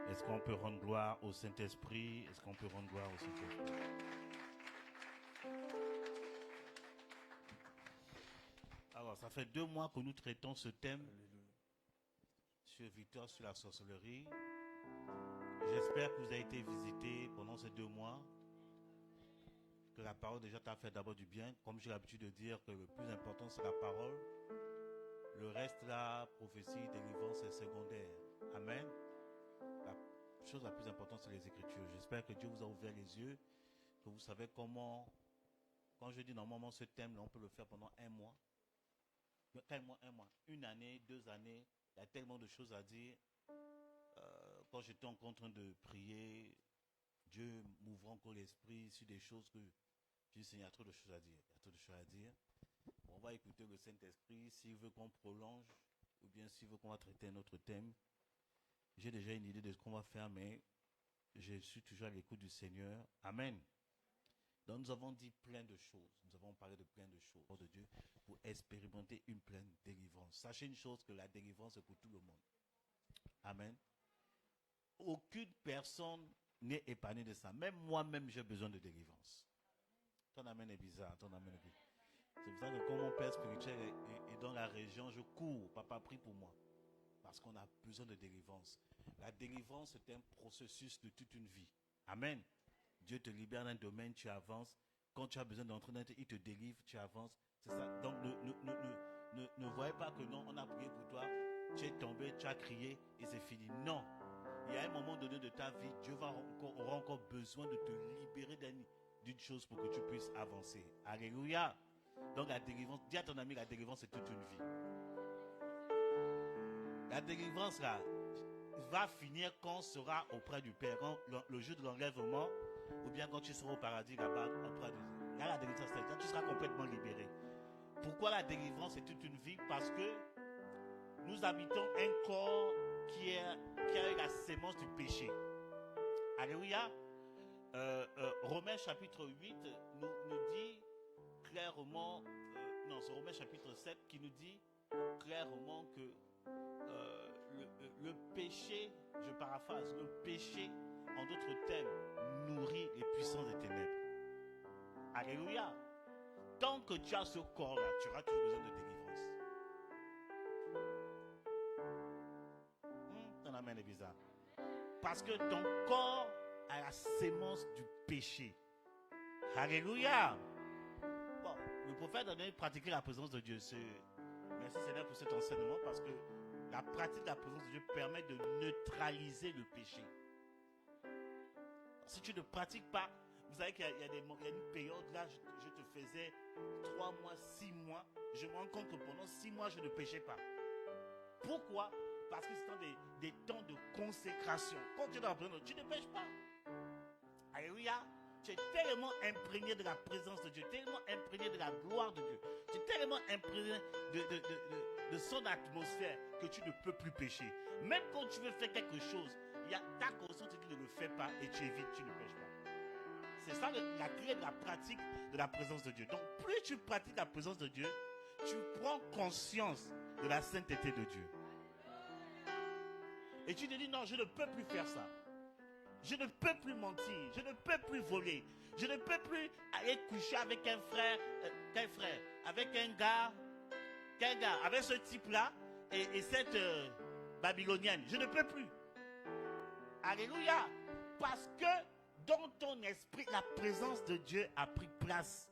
Est-ce qu'on peut rendre gloire au Saint-Esprit? Est-ce qu'on peut rendre gloire au Saint-Esprit? Alors, ça fait 2 mois que nous traitons ce thème sur Victoire sur la sorcellerie. J'espère que vous avez été visité pendant ces 2 mois. Que la parole déjà t'a fait d'abord du bien. Comme j'ai l'habitude de dire que le plus important c'est la parole. Le reste là, prophétie, délivrance, c'est secondaire. Amen. La chose la plus importante c'est les Écritures. J'espère que Dieu vous a ouvert les yeux. Que vous savez comment, quand je dis normalement ce thème là, on peut le faire pendant 1 mois. Un mois, 1 année, 2 années. Il y a tellement de choses à dire. Quand j'étais encore en train de prier, Dieu m'ouvre encore l'esprit sur des choses que je dis, il y a trop de choses à dire. Il y a trop de choses à dire. On va écouter le Saint-Esprit s'il veut qu'on prolonge ou bien s'il veut qu'on va traiter un autre thème. J'ai déjà une idée de ce qu'on va faire, mais je suis toujours à l'écoute du Seigneur. Amen. Donc nous avons dit plein de choses. Nous avons parlé de plein de choses de Dieu pour expérimenter une pleine délivrance. Sachez une chose, que la délivrance est pour tout le monde. Amen. Aucune personne n'est épargnée de ça. Même moi-même, j'ai besoin de délivrance. Ton amen est bizarre. Ton amen est bizarre. C'est pour ça que quand mon père spirituel est dans la région, je cours. Papa, prie pour moi. Parce qu'on a besoin de délivrance. La délivrance est un processus de toute une vie. Amen. Dieu te libère d'un domaine, tu avances. Quand tu as besoin d'entrer dans il te délivre, tu avances. C'est ça. Donc ne voyez pas que non, on a prié pour toi, tu es tombé, tu as crié et c'est fini. Non. Il y a un moment donné de ta vie, Dieu aura encore besoin de te libérer d'une chose pour que tu puisses avancer. Alléluia. Donc la délivrance, dis à ton ami, la délivrance c'est toute une vie. La délivrance là va finir quand on sera auprès du Père, quand le jour de l'enlèvement, ou bien quand tu seras au paradis là-bas auprès de Dieu. Là la délivrance, c'est quand tu seras complètement libéré. Pourquoi la délivrance c'est toute une vie? Parce que nous habitons un corps qui a eu la sémence du péché. Alléluia. Romains chapitre 8 nous dit clairement, non, c'est Romains chapitre 7 qui nous dit clairement que le péché, je paraphrase, le péché, en d'autres termes, nourrit les puissances des ténèbres. Alléluia. Tant que tu as ce corps-là, tu auras toujours besoin de délivrance. Ton amen est bizarre. Parce que ton corps a la sémence du péché. Alléluia. Bon, le prophète a pratiqué la présence de Dieu. Merci Seigneur pour cet enseignement parce que la pratique de la présence de Dieu permet de neutraliser le péché. Si tu ne pratiques pas, vous savez qu'il y a une période là, je te faisais 3 mois, 6 mois. Je me rends compte que pendant 6 mois, je ne péchais pas. Pourquoi? Parce que c'est des temps de consécration. Quand tu es dans la présence de Dieu, tu ne pêches pas. Alléluia. Tu es tellement imprégné de la présence de Dieu, tellement imprégné de la gloire de Dieu. Tu es tellement imprégné de son atmosphère que tu ne peux plus pécher. Même quand tu veux faire quelque chose, il y a ta conscience qui ne le fait pas et tu évites, tu ne pêches pas. C'est ça la clé de la pratique de la présence de Dieu. Donc plus tu pratiques la présence de Dieu, tu prends conscience de la sainteté de Dieu. Et tu te dis non, je ne peux plus faire ça. Je ne peux plus mentir, je ne peux plus voler, je ne peux plus aller coucher avec un frère, avec un gars, avec ce type-là et cette babylonienne. Je ne peux plus. Alléluia. Parce que dans ton esprit, la présence de Dieu a pris place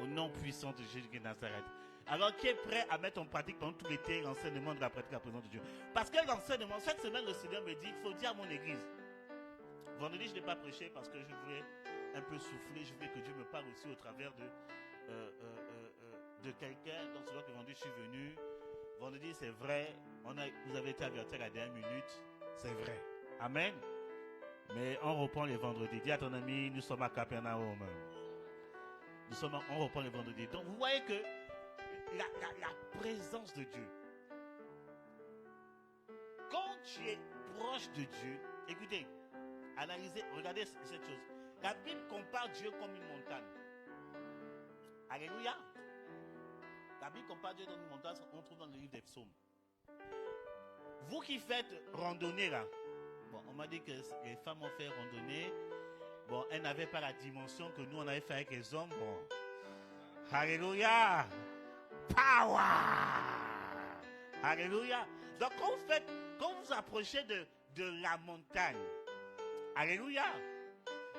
au nom puissant de Jésus de Nazareth. Alors qui est prêt à mettre en pratique pendant tout l'été l'enseignement de la pratique de la présence de Dieu? Parce que l'enseignement, cette semaine, le Seigneur me dit, il faut dire à mon église. Vendredi, je n'ai pas prêché parce que je voulais un peu souffler. Je voulais que Dieu me parle aussi au travers de quelqu'un. Donc, c'est vrai que vendredi, je suis venu. Vendredi, c'est vrai. Vous avez été avertis à la dernière minute. C'est vrai. Amen. Mais on reprend les vendredis. Dis à ton ami, nous sommes à Capernaum. On reprend les vendredis. Donc, vous voyez que la présence de Dieu. Quand tu es proche de Dieu, écoutez, analysez, regardez cette chose. La Bible compare Dieu comme une montagne. Alléluia. La Bible compare Dieu comme une montagne, on trouve dans le livre des psaumes. Vous qui faites randonnée là, Bon, on m'a dit que les femmes ont fait randonnée. Bon, elles n'avaient pas la dimension que nous, on avait fait avec les hommes. Bon. Alléluia. Power. Alléluia. Donc, quand vous approchez de la montagne, alléluia,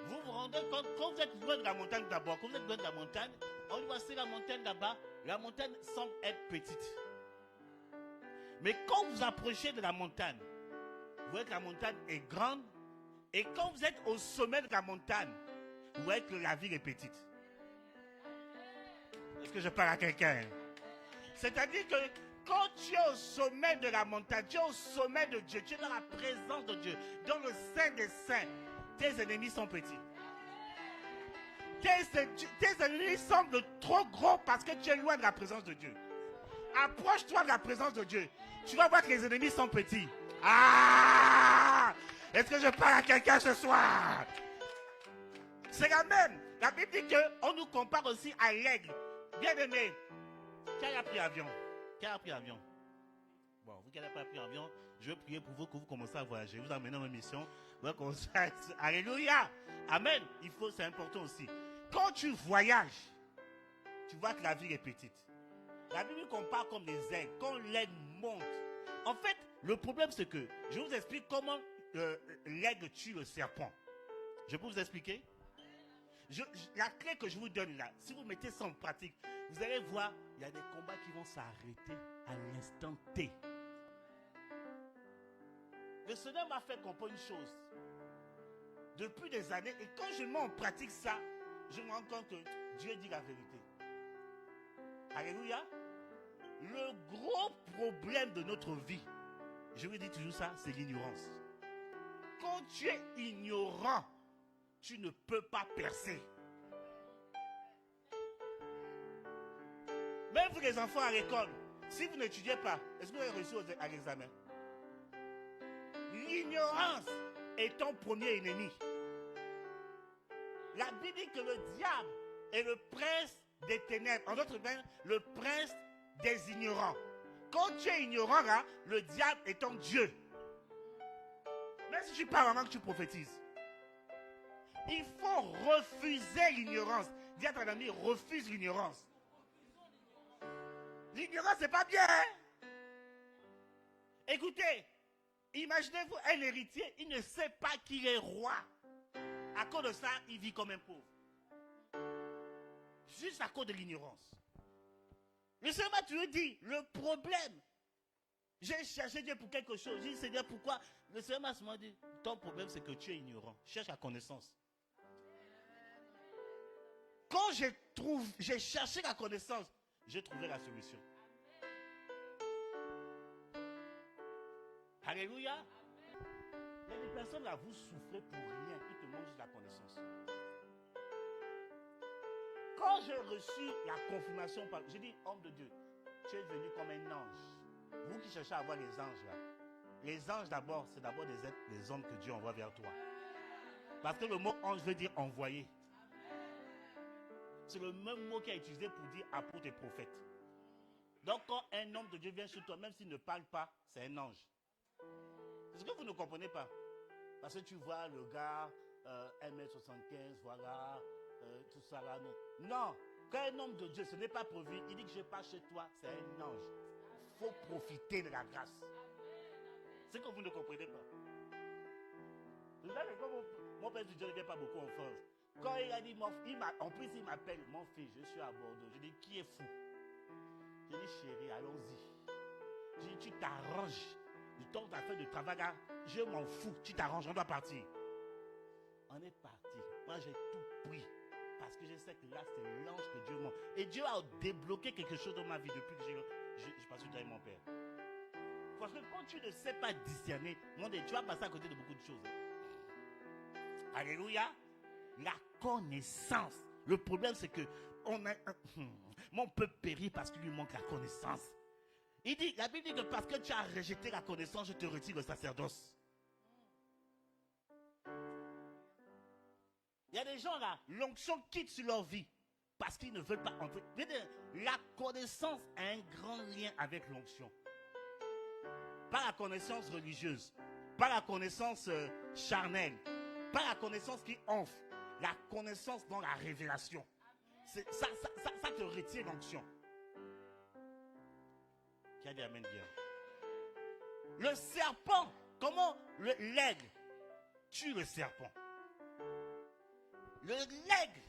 vous vous rendez compte, quand vous êtes loin de la montagne d'abord, quand vous êtes loin de la montagne, on voit c'est la montagne là-bas, la montagne semble être petite. Mais quand vous approchez de la montagne, vous voyez que la montagne est grande, et quand vous êtes au sommet de la montagne, vous voyez que la ville est petite. Est-ce que je parle à quelqu'un? C'est-à-dire que quand tu es au sommet de la montagne, tu es au sommet de Dieu, tu es dans la présence de Dieu, dans le sein des saints, tes ennemis sont petits. Tes ennemis semblent trop gros parce que tu es loin de la présence de Dieu. Approche-toi de la présence de Dieu. Tu vas voir que les ennemis sont petits. Ah! Est-ce que je parle à quelqu'un ce soir? C'est la même. La Bible dit qu'on nous compare aussi à l'aigle. Bien aimé, qui a pris avion? Qui a pris avion? Bon, vous qui n'avez pas pris avion, je vais prier pour vous que vous commencez à voyager. Vous amenez dans ma mission. Alléluia. Amen. C'est important aussi. Quand tu voyages, tu vois que la ville est petite. La Bible compare comme des aigles. Quand l'aigle monte. En fait, le problème c'est que, je vous explique comment l'aigle tue le serpent. Je peux vous expliquer? La clé que je vous donne là, si vous mettez ça en pratique, vous allez voir, il y a des combats qui vont s'arrêter à l'instant T. Le Seigneur m'a fait comprendre une chose. Depuis des années, et quand je mets en pratique ça, je me rends compte que Dieu dit la vérité. Alléluia. Le gros problème de notre vie, je vous dis toujours ça, c'est l'ignorance. Quand tu es ignorant, tu ne peux pas percer. Même vous les enfants à l'école, si vous n'étudiez pas, est-ce que vous avez réussi à l'examen? L'ignorance est ton premier ennemi. La Bible dit que le diable est le prince des ténèbres. En d'autres termes, le prince des ignorants. Quand tu es ignorant, là, le diable est ton Dieu. Même si tu parles avant que tu prophétises. Il faut refuser l'ignorance. Dis à ton ami, refuse l'ignorance. L'ignorance, c'est pas bien. Hein? Écoutez, imaginez-vous un héritier, il ne sait pas qu'il est roi. À cause de ça, il vit comme un pauvre. Juste à cause de l'ignorance. Le Seigneur m'a toujours dit, le problème, j'ai cherché Dieu pour quelque chose. J'ai dit, Seigneur, pourquoi? Le Seigneur m'a souvent dit, ton problème, c'est que tu es ignorant. Cherche la connaissance. Quand j'ai cherché la connaissance, j'ai trouvé la solution. Alléluia. Il y a des personnes là, vous souffrez pour rien, ils te manquent juste la connaissance. Quand j'ai reçu la confirmation, j'ai dit, homme de Dieu, tu es venu comme un ange. Vous qui cherchez à voir les anges là, les anges d'abord, c'est d'abord des êtres, des hommes que Dieu envoie vers toi. Parce que le mot ange veut dire envoyer. C'est le même mot qui est utilisé pour dire apôtre et prophète. Donc quand un homme de Dieu vient sur toi, même s'il ne parle pas, c'est un ange. C'est ce que vous ne comprenez pas. Parce que tu vois le gars, 1m75, voilà, tout ça là, non. Non, quand un homme de Dieu, ce n'est pas prévu, il dit que je ne pas chez toi, c'est un ange. Il faut profiter de la grâce. C'est que vous ne comprenez pas. Vous savez, comme mon père du Dieu ne vient pas beaucoup en France. Quand il a dit, en plus il m'appelle, mon fils, je suis à Bordeaux. Je dis, qui est fou? Je dis, chérie, allons-y. Je dis, tu t'arranges. Du temps que tu as fait de travail là, je m'en fous. Tu t'arranges, on doit partir. On est parti. Moi, j'ai tout pris. Parce que je sais que là, c'est l'ange que Dieu m'a. Et Dieu a débloqué quelque chose dans ma vie depuis que j'ai passé du temps avec mon père. Parce que quand tu ne sais pas discerner, tu vas passer à côté de beaucoup de choses. Alléluia. La connaissance. Le problème, c'est que mon peuple périt parce qu'il lui manque la connaissance. Il dit, la Bible dit que parce que tu as rejeté la connaissance, je te retire le sacerdoce. Il y a des gens là, l'onction quitte sur leur vie parce qu'ils ne veulent pas entrer. La connaissance a un grand lien avec l'onction. Pas la connaissance religieuse. Pas la connaissance charnelle. Pas la connaissance qui enfle. La connaissance dans la révélation. Ça te retire l'onction. Qui a dit amen bien? Le serpent, comment l'aigle tue le serpent? L'aigle,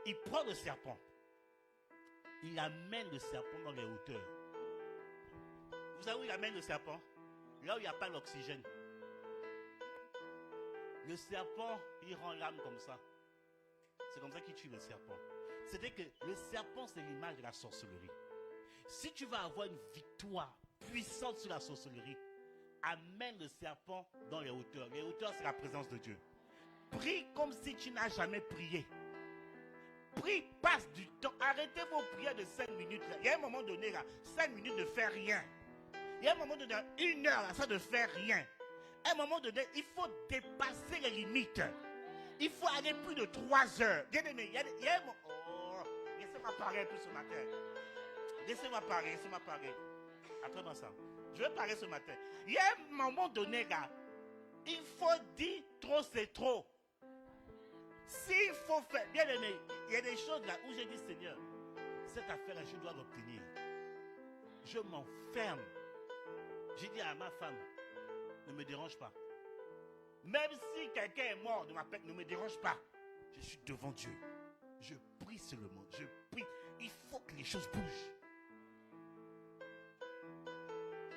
il prend le serpent. Il amène le serpent dans les hauteurs. Vous savez où il amène le serpent? Là où il n'y a pas l'oxygène. Le serpent, il rend l'âme comme ça. C'est comme ça qu'il tue le serpent. C'est-à-dire que le serpent, c'est l'image de la sorcellerie. Si tu vas avoir une victoire puissante sur la sorcellerie, amène le serpent dans les hauteurs. Les hauteurs, c'est la présence de Dieu. Prie comme si tu n'as jamais prié. Prie, passe du temps. Arrêtez vos prières de 5 minutes. Là. Il y a un moment donné, là, 5 minutes de faire rien. Il y a un moment donné, 1 heure, là, ça de faire rien. À un moment donné, il faut dépasser les limites. Il faut aller plus de 3 heures. Bien aimé, il y a un moment... Oh, laissez-moi parler un peu ce matin. Laissez-moi parler. Après ça. Je vais parler ce matin. Il y a un moment donné, là, il faut dire trop, c'est trop. S'il faut faire, bien aimé, il y a des choses là où j'ai dit, Seigneur, cette affaire-là, je dois l'obtenir. Je m'enferme. J'ai dit à ma femme, ne me dérange pas. Même si quelqu'un est mort de ma pète, ne me dérange pas. Je suis devant Dieu. Je prie seulement. Je prie. Il faut que les choses bougent.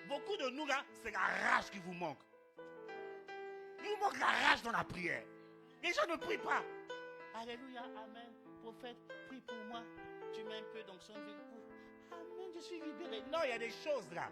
Beaucoup de nous là, c'est la rage qui vous manque. Il vous manque la rage dans la prière. Les gens ne prient pas. Alléluia, amen. Prophète, prie pour moi. Tu mets un peu d'onction de vie. Amen, je suis libéré. Non, il y a des choses là.